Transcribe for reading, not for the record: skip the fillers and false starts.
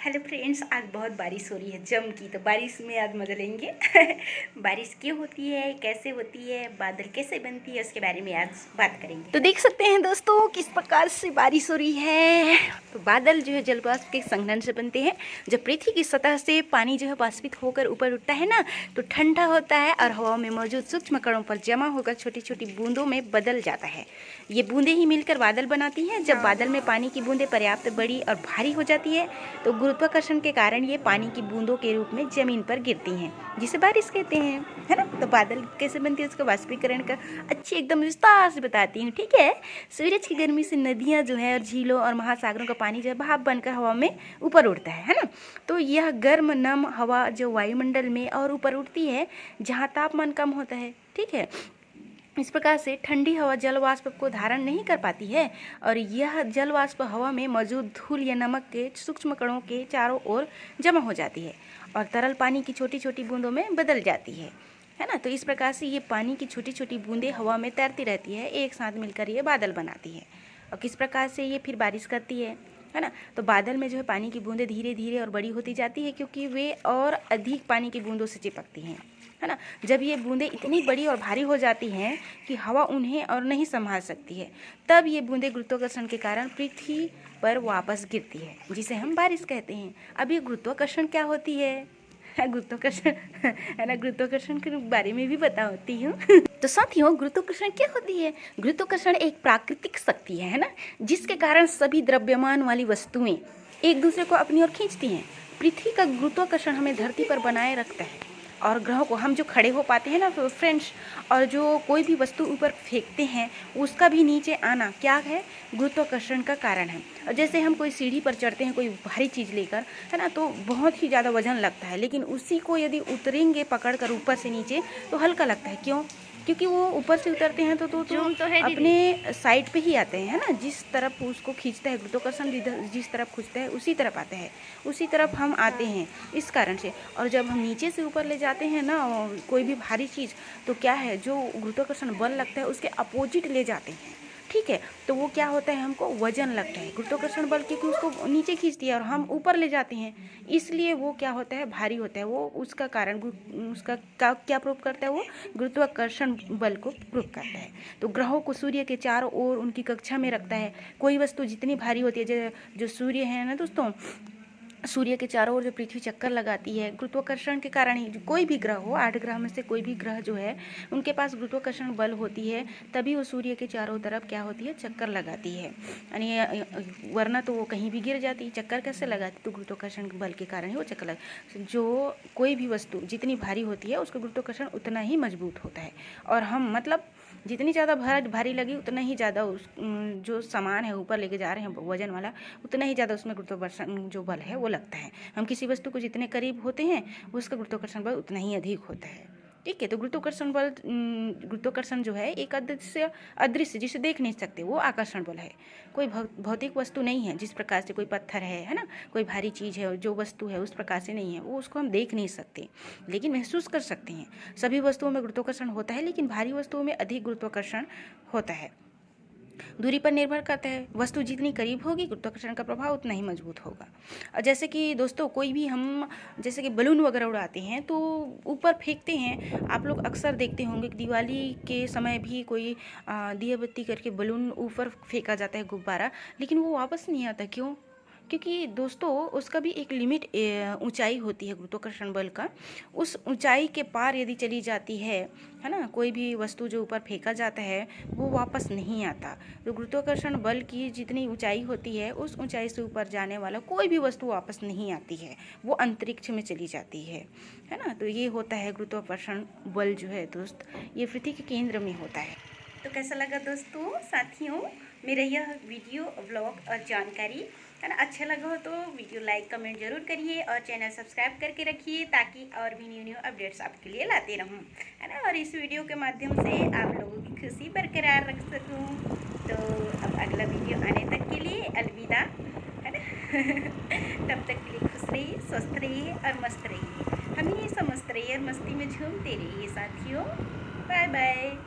Hello friends, आज बहुत बारिश हो रही है जम की। तो बारिश में आज मजा लेंगे। बारिश क्यों होती है, कैसे होती है, बादल कैसे बनती है, उसके बारे में आज बात करेंगे। तो देख सकते हैं दोस्तों किस प्रकार से बारिश हो रही है। तो बादल जो है जल वाष्प के संघनन से बनते हैं। जब पृथ्वी की सतह से पानी जो है वाष्पित होकर ऊपर उठता है ना, तो ठंडा होता है और हवा में मौजूद सूक्ष्म कणों पर जमा होकर छोटी छोटी बूंदों में बदल जाता है। ये बूंदें ही मिलकर बादल बनाती हैं। जब बादल में पानी की बूंदें पर्याप्त बड़ी और भारी हो जाती है तो गुरुत्वाकर्षण के कारण ये पानी की बूंदों के रूप में जमीन पर गिरती हैं, जिसे बारिश कहते हैं, है ना। तो बादल कैसे बनती है उसका वाष्पीकरण का अच्छी एकदम विस्तार से बताती हूँ, ठीक है। सूरज की गर्मी से नदियाँ जो है और झीलों और महासागरों का पानी जो है भाप बनकर हवा में ऊपर उड़ता है ना। तो यह गर्म नम हवा जो वायुमंडल में और ऊपर उड़ती है जहाँ तापमान कम होता है, ठीक है। इस प्रकार से ठंडी हवा जल वाष्प को धारण नहीं कर पाती है और यह जल वाष्प हवा में मौजूद धूल या नमक के सूक्ष्म कणों के चारों ओर जमा हो जाती है और तरल पानी की छोटी छोटी बूंदों में बदल जाती है ना। तो इस प्रकार से ये पानी की छोटी छोटी बूंदें हवा में तैरती रहती है, एक साथ मिलकर ये बादल बनाती है। और किस प्रकार से ये फिर बारिश करती है ना। तो बादल में जो है पानी की बूंदें धीरे धीरे और बड़ी होती जाती है क्योंकि वे और अधिक पानी की बूंदों से चिपकती हैं, है ना। जब ये बूंदें इतनी बड़ी और भारी हो जाती हैं कि हवा उन्हें और नहीं संभाल सकती है, तब ये बूंदें गुरुत्वाकर्षण के कारण पृथ्वी पर वापस गिरती है, जिसे हम बारिश कहते हैं। अब ये गुरुत्वाकर्षण क्या होती है, गुरुत्वाकर्षण है ना, गुरुत्वाकर्षण के बारे में भी बता होती हूँ। तो साथियों, गुरुत्वाकर्षण क्या होती है। गुरुत्वाकर्षण एक प्राकृतिक शक्ति है ना, जिसके कारण सभी द्रव्यमान वाली वस्तुएं एक दूसरे को अपनी ओर खींचती हैं। पृथ्वी का गुरुत्वाकर्षण हमें धरती पर बनाए रखता है और ग्रहों को हम जो खड़े हो पाते हैं ना फ्रेंड्स, और जो कोई भी वस्तु ऊपर फेंकते हैं उसका भी नीचे आना क्या है, गुरुत्वाकर्षण का कारण है। और जैसे हम कोई सीढ़ी पर चढ़ते हैं कोई भारी चीज़ लेकर, है ना, तो बहुत ही ज़्यादा वजन लगता है, लेकिन उसी को यदि उतरेंगे पकड़ कर ऊपर से नीचे तो हल्का लगता है। क्यों? क्योंकि वो ऊपर से उतरते हैं तो अपने साइड पे ही आते हैं, है ना। जिस तरफ उसको खींचता है गुरुत्वाकर्षण, जिस तरफ खींचता है उसी तरफ आता है, उसी तरफ हम आते हैं, इस कारण से। और जब हम नीचे से ऊपर ले जाते हैं ना कोई भी भारी चीज़, तो क्या है, जो गुरुत्वाकर्षण बल लगता है उसके अपोजिट ले जाते हैं, ठीक है। तो वो क्या होता है, हमको वजन लगता है। गुरुत्वाकर्षण बल क्योंकि उसको नीचे खींचती है और हम ऊपर ले जाते हैं, इसलिए वो क्या होता है, भारी होता है। वो उसका कारण उसका क्या प्रूव करता है, वो गुरुत्वाकर्षण बल को प्रूव करता है। तो ग्रहों को सूर्य के चारों ओर उनकी कक्षा में रखता है। कोई वस्तु जितनी भारी होती है, जो सूर्य है ना दोस्तों, सूर्य के चारों ओर जो पृथ्वी चक्कर लगाती है, गुरुत्वाकर्षण के कारण ही। कोई भी ग्रह हो, 8 ग्रह में से कोई भी ग्रह जो है उनके पास गुरुत्वाकर्षण बल होती है, तभी वो सूर्य के चारों तरफ क्या होती है, चक्कर लगाती है। यानी वरना तो वो कहीं भी गिर जाती। चक्कर कैसे लगाती, तो गुरुत्वाकर्षण बल के कारण ही वो चक्कर जो कोई भी वस्तु जितनी भारी होती है उसका गुरुत्वाकर्षण उतना ही मजबूत होता है। और हम मतलब जितनी ज़्यादा भारी लगी उतना ही ज़्यादा उस जो सामान है ऊपर लेके जा रहे हैं वजन वाला, उतना ही ज़्यादा उसमें गुरुत्वाकर्षण जो बल है वो लगता है। हम किसी वस्तु को जितने करीब होते हैं उसका गुरुत्वाकर्षण बल उतना ही अधिक होता है, ठीक है। तो गुरुत्वाकर्षण जो है एक अदृश्य जिसे देख नहीं सकते, वो आकर्षण बल है। कोई भौतिक वस्तु नहीं है, जिस प्रकार से कोई पत्थर है ना, कोई भारी चीज़ है, जो वस्तु है उस प्रकार से नहीं है, वो उसको हम देख नहीं सकते लेकिन महसूस कर सकते हैं। सभी वस्तुओं में गुरुत्वाकर्षण होता है, लेकिन भारी वस्तुओं में अधिक गुरुत्वाकर्षण होता है। दूरी पर निर्भर करता है, वस्तु जितनी करीब होगी गुरुत्वाकर्षण का प्रभाव उतना ही मजबूत होगा। और जैसे कि दोस्तों कोई भी हम जैसे कि बलून वगैरह उड़ाते हैं तो ऊपर फेंकते हैं, आप लोग अक्सर देखते होंगे कि दिवाली के समय भी कोई दिया बत्ती करके बलून ऊपर फेंका जाता है, गुब्बारा, लेकिन वो वापस नहीं आता। क्यों? क्योंकि दोस्तों उसका भी एक लिमिट ऊंचाई होती है गुरुत्वाकर्षण बल का। उस ऊंचाई के पार यदि चली जाती है ना, कोई भी वस्तु जो ऊपर फेंका जाता है वो वापस नहीं आता। तो गुरुत्वाकर्षण बल की जितनी ऊंचाई होती है उस ऊंचाई से ऊपर जाने वाला कोई भी वस्तु वापस नहीं आती है, वो अंतरिक्ष में चली जाती है ना। तो ये होता है गुरुत्वाकर्षण बल जो है दोस्त, ये पृथ्वी के केंद्र में होता है। तो कैसा लगा दोस्तों, साथियों, मेरा यह वीडियो ब्लॉग और जानकारी, है ना, अच्छा लगा हो तो वीडियो लाइक कमेंट जरूर करिए और चैनल सब्सक्राइब करके रखिए ताकि और भी न्यू अपडेट्स आपके लिए लाते रहूं, है ना। और इस वीडियो के माध्यम से आप लोगों की खुशी बरकरार रख सकूं। तो अब अगला वीडियो आने तक के लिए अलविदा, है ना। तब तक के लिए खुश रहिए, स्वस्थ रहिए और मस्त रहिए। हमेशा मस्त रहिए और मस्ती में झूमते रहिए साथियों। Bye bye.